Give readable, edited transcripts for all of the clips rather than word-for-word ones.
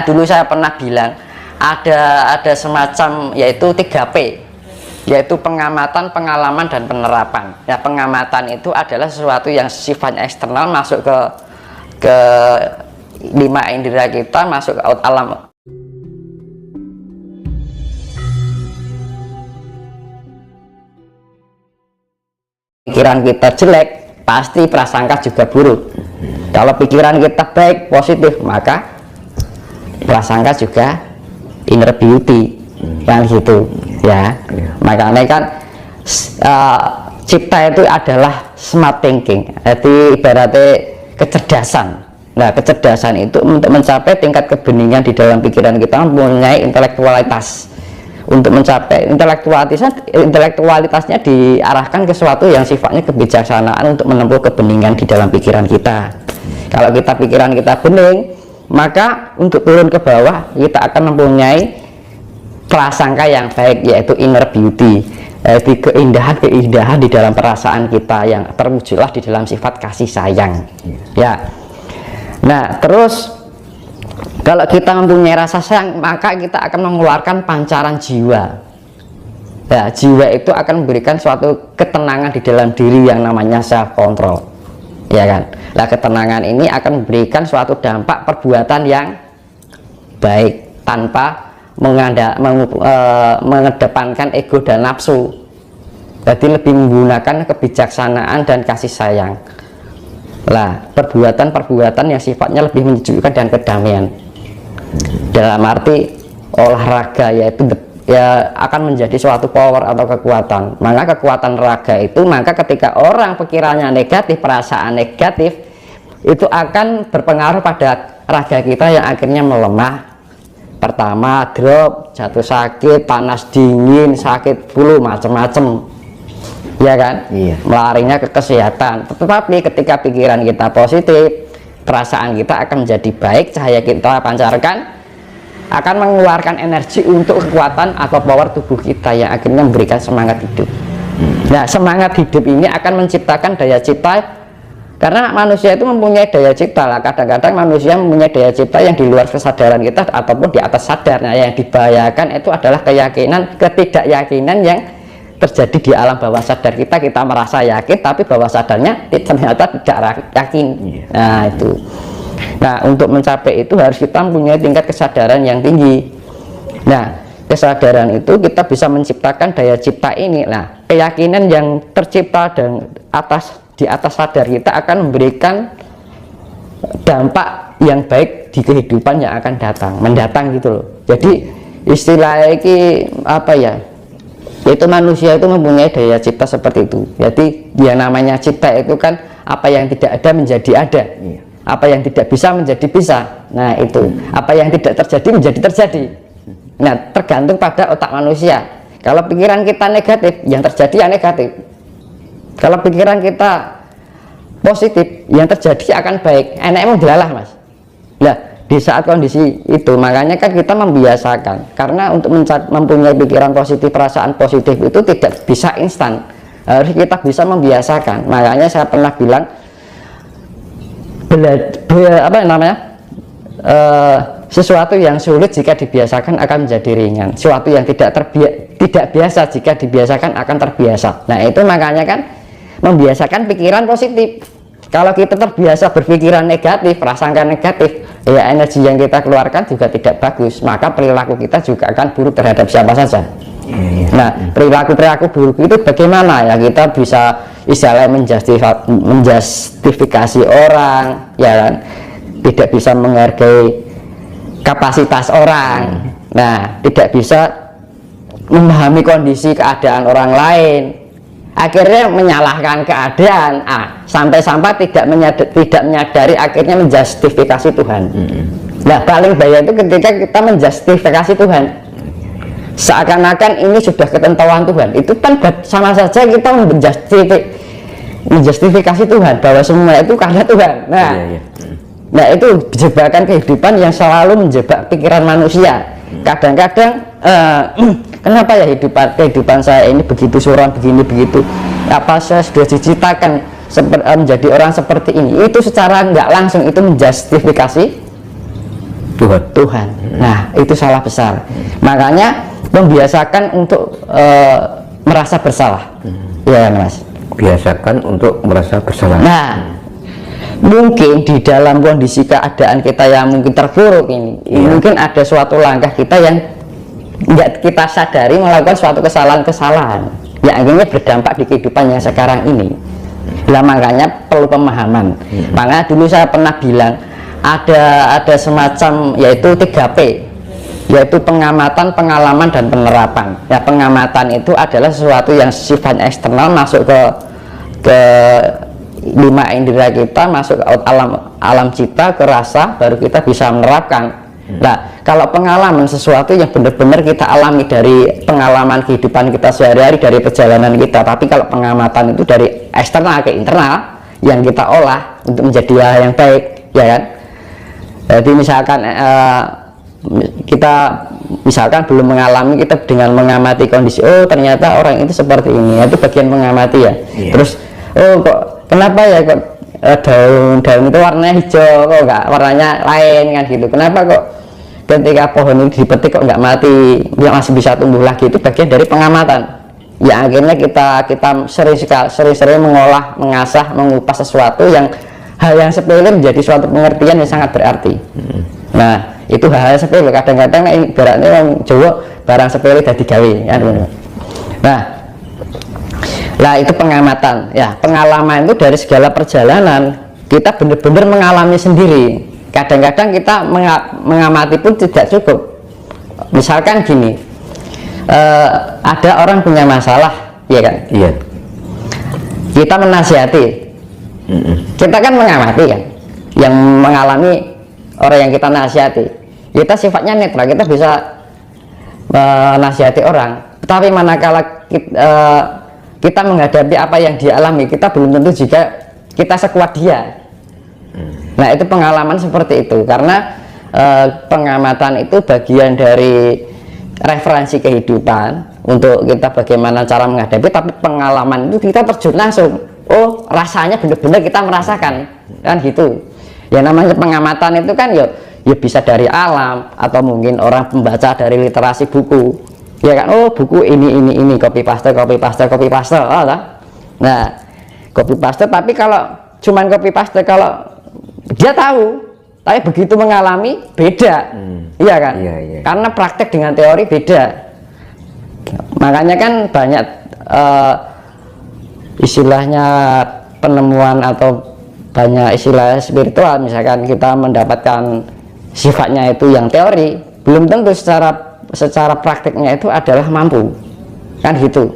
Dulu saya pernah bilang ada semacam yaitu 3P, yaitu pengamatan, pengalaman, dan penerapan. Ya, pengamatan itu adalah sesuatu yang sifatnya eksternal masuk ke 5 indera kita, masuk ke alam. Pikiran kita jelek, pasti prasangka juga buruk. Kalau pikiran kita baik, positif, maka prasangka juga inner beauty, kan gitu ya. Makanya kan cipta itu adalah smart thinking, jadi ibaratnya kecerdasan. Nah, kecerdasan itu untuk mencapai tingkat kebeningan di dalam pikiran kita mempunyai intelektualitas. Untuk mencapai intelektualitasnya diarahkan ke sesuatu yang sifatnya kebijaksanaan untuk menempuh kebeningan di dalam pikiran kita. Kalau pikiran kita bening, maka untuk turun ke bawah kita akan mempunyai prasangka yang baik, yaitu inner beauty, yaitu keindahan di dalam perasaan kita yang terwujudlah di dalam sifat kasih sayang ya. Nah, terus kalau kita mempunyai rasa sayang, maka kita akan mengeluarkan pancaran jiwa. Ya, jiwa itu akan memberikan suatu ketenangan di dalam diri yang namanya self control, ya kan. Nah, ketenangan ini akan memberikan suatu dampak perbuatan yang baik tanpa mengedepankan ego dan nafsu. Jadi lebih menggunakan kebijaksanaan dan kasih sayang. Lah, perbuatan-perbuatan yang sifatnya lebih menyejukkan dan kedamaian. Dalam arti olahraga, yaitu ya akan menjadi suatu power atau kekuatan. Maka kekuatan raga itu, maka ketika orang pikirannya negatif, perasaan negatif, itu akan berpengaruh pada raga kita yang akhirnya melemah. Pertama drop, jatuh sakit, panas dingin, sakit flu, macam-macam, ya kan. Iya. Melarinya ke kesehatan. Tetapi ketika pikiran kita positif, perasaan kita akan menjadi baik, cahaya kita pancarkan akan mengeluarkan energi untuk kekuatan atau power tubuh kita yang akhirnya memberikan semangat hidup. Nah, semangat hidup ini akan menciptakan daya cipta, karena manusia itu mempunyai daya cipta lah. Kadang-kadang manusia mempunyai daya cipta yang di luar kesadaran kita ataupun di atas sadarnya. Yang dibahayakan itu adalah ketidakyakinan yang terjadi di alam bawah sadar kita. Kita merasa yakin, tapi bawah sadarnya ternyata tidak yakin. Nah, itu. Nah, untuk mencapai itu harus kita mempunyai tingkat kesadaran yang tinggi. Nah, kesadaran itu kita bisa menciptakan daya cipta ini. Nah, keyakinan yang tercipta dan di atas sadar kita akan memberikan dampak yang baik di kehidupan yang akan mendatang gitu loh. Jadi istilah ini apa ya? Yaitu manusia itu mempunyai daya cipta seperti itu. Jadi yang namanya cipta itu kan apa yang tidak ada menjadi ada, apa yang tidak bisa menjadi bisa. Nah, itu apa yang tidak terjadi menjadi terjadi. Nah, tergantung pada otak manusia. Kalau pikiran kita negatif, yang terjadi yang negatif. Kalau pikiran kita positif, yang terjadi akan baik. Enak emang delalah, Mas. Nah, di saat kondisi itu, makanya kan kita membiasakan. Karena untuk mempunyai pikiran positif, perasaan positif itu tidak bisa instan. Harus kita bisa membiasakan. Makanya saya pernah bilang, sesuatu yang sulit jika dibiasakan akan menjadi ringan. Sesuatu yang tidak biasa jika dibiasakan akan terbiasa. Nah, itu makanya kan membiasakan pikiran positif. Kalau kita terbiasa berpikiran negatif, prasangka negatif, ya energi yang kita keluarkan juga tidak bagus. Maka perilaku kita juga akan buruk terhadap siapa saja. Nah, perilaku buruk itu bagaimana ya? Kita bisa istilahnya menjustifikasi orang, ya kan? Tidak bisa menghargai kapasitas orang. Nah, tidak bisa memahami kondisi keadaan orang lain. Akhirnya menyalahkan keadaan, sampai-sampai tidak menyadari, akhirnya menjustifikasi Tuhan. Nah, paling bahaya itu ketika kita menjustifikasi Tuhan, seakan-akan ini sudah ketentuan Tuhan. Itu kan sama saja kita menjustifikasi Tuhan bahwa semua itu karena Tuhan. Nah, itu jebakan kehidupan yang selalu menjebak pikiran manusia. Kadang-kadang kenapa ya kehidupan saya ini begitu suram, begini begitu, apa saya sudah diciptakan menjadi orang seperti ini? Itu secara nggak langsung itu menjustifikasi Tuhan. Nah, itu salah besar. Makanya membiasakan untuk merasa bersalah. Ya, Mas. Biasakan untuk merasa bersalah. Nah, mungkin di dalam kondisi keadaan kita yang mungkin terpuruk ini, mungkin ada suatu langkah kita yang nggak kita sadari melakukan suatu kesalahan-kesalahan yang akhirnya berdampak di kehidupan yang sekarang ini. Nah, makanya perlu pemahaman. Makanya dulu saya pernah bilang ada semacam yaitu 3P, yaitu pengamatan, pengalaman, dan penerapan. Ya, pengamatan itu adalah sesuatu yang sifatnya eksternal, masuk ke 5 indera kita, masuk ke alam cipta, ke rasa, baru kita bisa menerapkan. Nah, kalau pengalaman sesuatu yang benar-benar kita alami dari pengalaman kehidupan kita sehari-hari, dari perjalanan kita. Tapi kalau pengamatan itu dari eksternal ke internal, yang kita olah untuk menjadi hal yang baik, ya kan? Jadi misalkan kita belum mengalami, kita dengan mengamati kondisi, oh ternyata orang itu seperti ini, itu bagian mengamati ya. Terus oh kok kenapa ya kok daun itu warnanya hijau, kok nggak warnanya lain kan gitu, kenapa kok ketika pohon ini dipetik kok nggak mati, dia masih bisa tumbuh lagi. Itu bagian dari pengamatan ya. Akhirnya kita sering mengolah, mengasah, mengupas sesuatu yang hal yang sepele menjadi suatu pengertian yang sangat berarti. Nah, itu hal-hal sepele. Kadang-kadang ibaratnya orang Jawa barang sepele dadi gawe kan. Nah, itu pengamatan ya. Pengalaman itu dari segala perjalanan kita benar-benar mengalami sendiri. Kadang-kadang kita mengamati pun tidak cukup. Misalkan gini, ada orang punya masalah, ya kan? Iya. Kita menasihati, kita kan mengamati kan, yang mengalami orang yang kita nasihati. Kita sifatnya netral, kita bisa menasihati orang. Tapi manakala kita menghadapi apa yang dia alami, kita belum tentu juga kita sekuat dia. Nah, itu pengalaman seperti itu, karena pengamatan itu bagian dari referensi kehidupan untuk kita bagaimana cara menghadapi. Tapi pengalaman itu kita terjun langsung, oh rasanya benar-benar kita merasakan kan gitu ya. Namanya pengamatan itu kan ya bisa dari alam, atau mungkin orang pembaca dari literasi buku, ya kan, oh buku ini copy paste. Oh, nah copy paste. Tapi kalau cuman copy paste, kalau dia tahu, tapi begitu mengalami beda. Iya kan? Iya. Karena praktek dengan teori beda. Makanya kan banyak istilahnya penemuan atau banyak istilah spiritual. Misalkan kita mendapatkan sifatnya itu yang teori, belum tentu secara prakteknya itu adalah mampu kan gitu.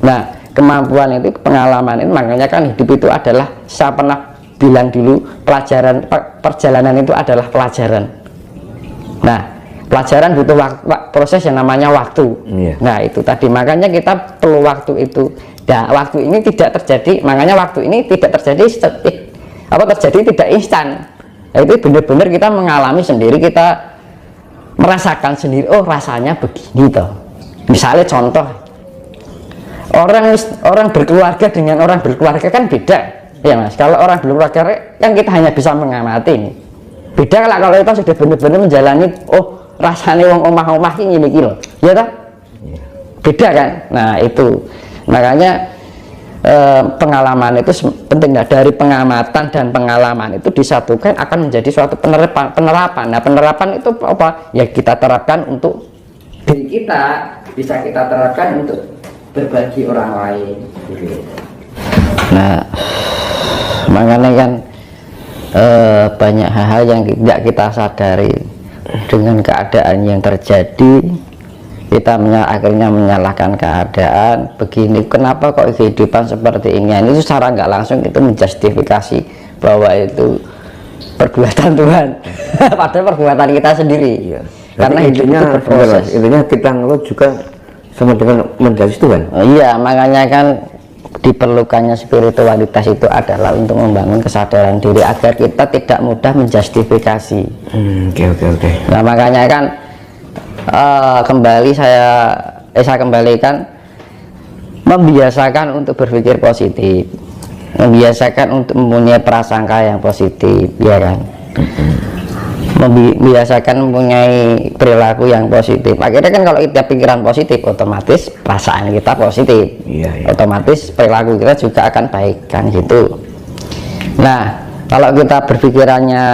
Nah, kemampuan itu, pengalaman itu, makanya kan hidup itu adalah, saya pernah bilang dulu, perjalanan itu adalah pelajaran. Nah, pelajaran butuh proses yang namanya waktu. Nah, itu tadi, makanya kita perlu waktu itu. Nah, waktu ini tidak terjadi, makanya waktu ini tidak terjadi tidak instan. Nah, itu benar-benar kita mengalami sendiri, kita merasakan sendiri, oh rasanya begini toh. Misalnya contoh, orang berkeluarga dengan orang berkeluarga kan beda ya Mas. Kalau orang berkeluarga kan kita hanya bisa mengamati nih. Beda kalau kita sudah benar-benar menjalani, oh rasanya wong omah-omah ini loh, ya toh? Beda kan. Nah, itu makanya pengalaman itu penting. Nah, dari pengamatan dan pengalaman itu disatukan akan menjadi suatu penerapan. Nah, penerapan itu apa? Ya kita terapkan untuk diri kita, bisa kita terapkan untuk berbagi orang lain. Nah, makanya kan banyak hal-hal yang tidak kita sadari dengan keadaan yang terjadi. Kita akhirnya menyalahkan keadaan begini, kenapa kok kehidupan seperti ini. Ini secara nggak langsung itu menjustifikasi bahwa itu perbuatan Tuhan padahal perbuatan kita sendiri. Iya. Karena hidup itu berproses. Intinya kita ngeluh juga sama dengan menjadi Tuhan. Iya, makanya kan diperlukannya spiritualitas itu adalah untuk membangun kesadaran diri agar kita tidak mudah menjustifikasi. Oke. Nah, makanya kan kembali saya kembalikan, membiasakan untuk berpikir positif, membiasakan untuk mempunyai prasangka yang positif, ya kan. membiasakan mempunyai perilaku yang positif. Akhirnya kan kalau kita pikiran positif, otomatis perasaan kita positif. Otomatis perilaku kita juga akan baik, kan gitu. Nah, kalau kita berpikirannya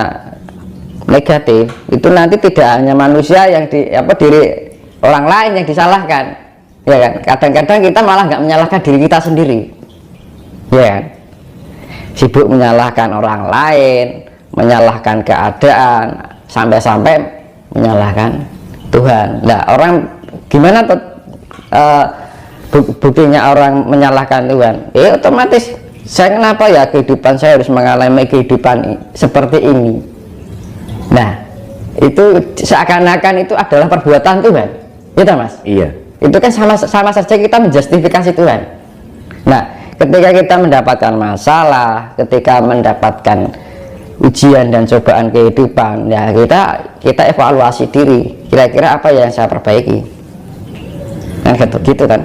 negatif, itu nanti tidak hanya manusia yang diri orang lain yang disalahkan, ya kan? Kadang-kadang kita malah nggak menyalahkan diri kita sendiri, ya kan? Sibuk menyalahkan orang lain, menyalahkan keadaan, sampai-sampai menyalahkan Tuhan. Nah, orang gimana tuh buktinya orang menyalahkan Tuhan? Otomatis saya kenapa ya kehidupan saya harus mengalami kehidupan seperti ini. Nah, itu seakan-akan itu adalah perbuatan Tuhan, gitu Mas? Iya. Itu kan sama saja kita menjustifikasi Tuhan. Nah, ketika kita mendapatkan masalah, ketika mendapatkan ujian dan cobaan kehidupan, ya kita evaluasi diri, kira-kira apa yang saya perbaiki, kan gitu kan.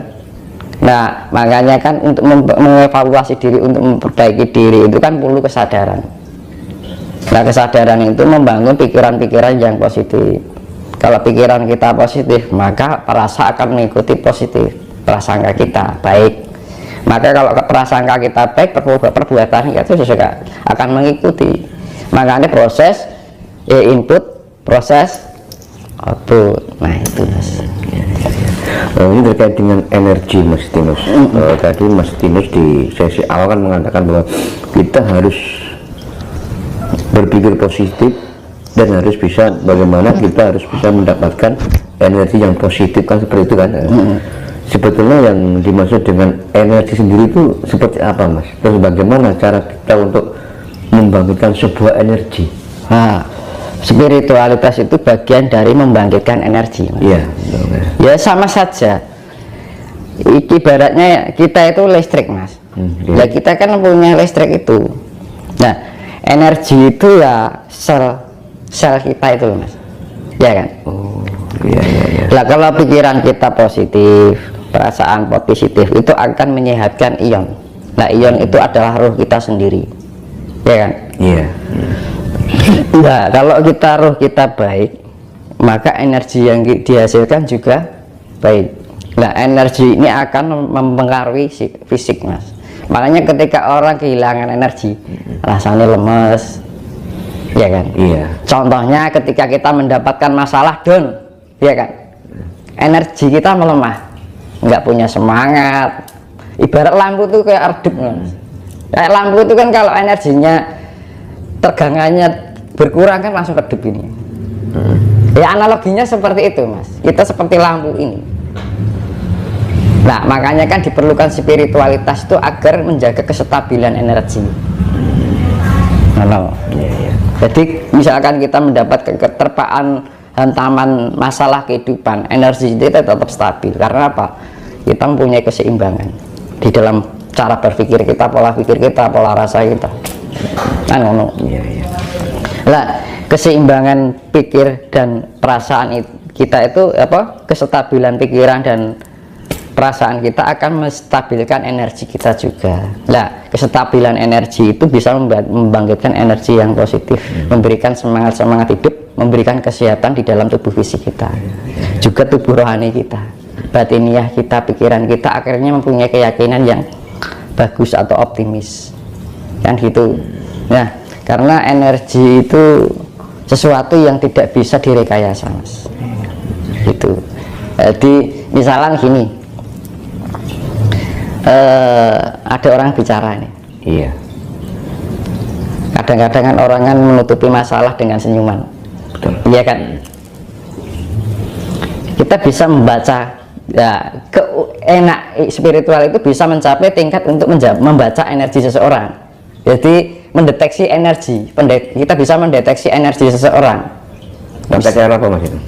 Nah, makanya kan untuk mengevaluasi diri, untuk memperbaiki diri itu kan perlu kesadaran. Nah, kesadaran itu membangun pikiran-pikiran yang positif. Kalau pikiran kita positif, maka perasaan akan mengikuti positif, prasangka kita baik. Maka kalau prasangka kita baik, perbuatan kita itu juga akan mengikuti. Makanya proses input, proses output. Nah, itu Mas. Ini terkait dengan energi, Mas Tinus. Tadi Mas Tinus di sesi awal kan mengatakan bahwa kita harus berpikir positif dan harus bisa, bagaimana kita harus bisa mendapatkan energi yang positif, kan seperti itu kan. Sebetulnya yang dimaksud dengan energi sendiri itu seperti apa, Mas? Terus bagaimana cara kita untuk membangkitkan sebuah energi? Spiritualitas itu bagian dari membangkitkan energi, Mas. Iya. Ya sama saja. Ibaratnya kita itu listrik, Mas. Ya kita kan punya listrik itu. Nah, energi itu ya sel kita itu, Mas. Ya kan? Iya. Nah, kalau pikiran kita positif, perasaan positif itu akan menyehatkan ion. Nah, ion itu adalah roh kita sendiri, ya kan? Iya. Nah, kalau roh kita baik, maka energi yang dihasilkan juga baik. Nah, energi ini akan mempengaruhi fisik, Mas. Makanya ketika orang kehilangan energi, rasanya lemes, ya kan? Iya. Contohnya ketika kita mendapatkan masalah down, ya kan? Energi kita melemah, nggak punya semangat. Ibarat lampu tuh kayak redup, Mas. Kayak lampu itu kan kalau energinya tegangannya berkurang kan langsung redup ini. Ya analoginya seperti itu, Mas. Kita seperti lampu ini. Nah, makanya kan diperlukan spiritualitas itu agar menjaga kestabilan energi. Jadi misalkan kita mendapat keterpaan hantaman masalah kehidupan, energi kita tetap stabil. Karena apa? Kita mempunyai keseimbangan di dalam cara berpikir kita, pola pikir kita, pola rasa kita. Nah, keseimbangan pikir dan perasaan kita itu kestabilan pikiran dan perasaan kita akan menstabilkan energi kita juga. Nah, kestabilan energi itu bisa membangkitkan energi yang positif, memberikan semangat hidup, memberikan kesehatan di dalam tubuh fisik kita, juga tubuh rohani kita, batiniah kita, pikiran kita akhirnya mempunyai keyakinan yang bagus atau optimis, kan gitu. Nah, karena energi itu sesuatu yang tidak bisa direkayasa, Mas. Gitu. Jadi misalnya gini, ada orang bicara ini. Iya. Kadang-kadang kan orang kan menutupi masalah dengan senyuman. Betul. Iya kan? Kita bisa membaca, ya, enak spiritual itu bisa mencapai tingkat untuk membaca energi seseorang. Jadi mendeteksi energi, kita bisa mendeteksi energi seseorang. Sampai cara apa, Mas itu?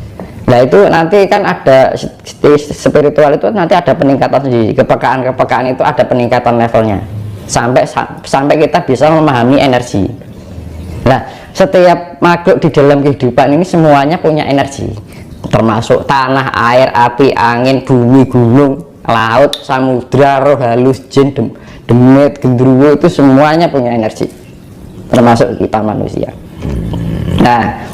Nah, itu nanti kan ada spiritual itu nanti ada peningkatan di kepekaan itu ada peningkatan levelnya sampai kita bisa memahami energi. Nah, setiap makhluk di dalam kehidupan ini semuanya punya energi, termasuk tanah, air, api, angin, bumi, gunung, laut, samudra, roh halus, jin, demit, gendruwo, itu semuanya punya energi, termasuk kita manusia. Nah,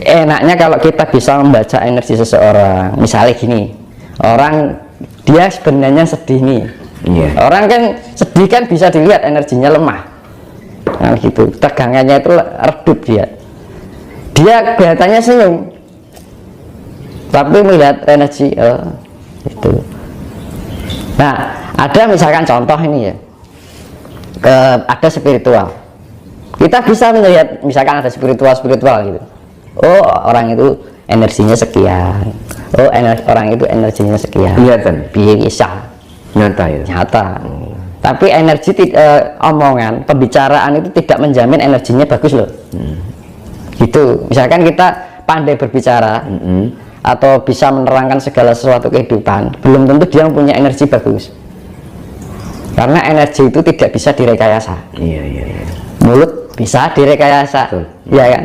enaknya kalau kita bisa membaca energi seseorang. Misalnya gini, orang dia sebenarnya sedih nih. Iya. Orang kan sedih kan bisa dilihat energinya lemah. Nah gitu, tegangannya itu redup dia. Dia kelihatannya senyum, tapi melihat energi itu. Nah, ada misalkan contoh ini ya, ada spiritual. Kita bisa melihat misalkan ada spiritual gitu. Oh, orang itu energinya sekian. Oh, orang itu energinya sekian. Kelihatan. Bisa. Nyata ya. Nyata. Tapi energi omongan, pembicaraan itu tidak menjamin energinya bagus loh. Gitu. Misalkan kita pandai berbicara atau bisa menerangkan segala sesuatu kehidupan, belum tentu dia punya energi bagus. Karena energi itu tidak bisa direkayasa. Iya. Mulut bisa direkayasa, ya kan?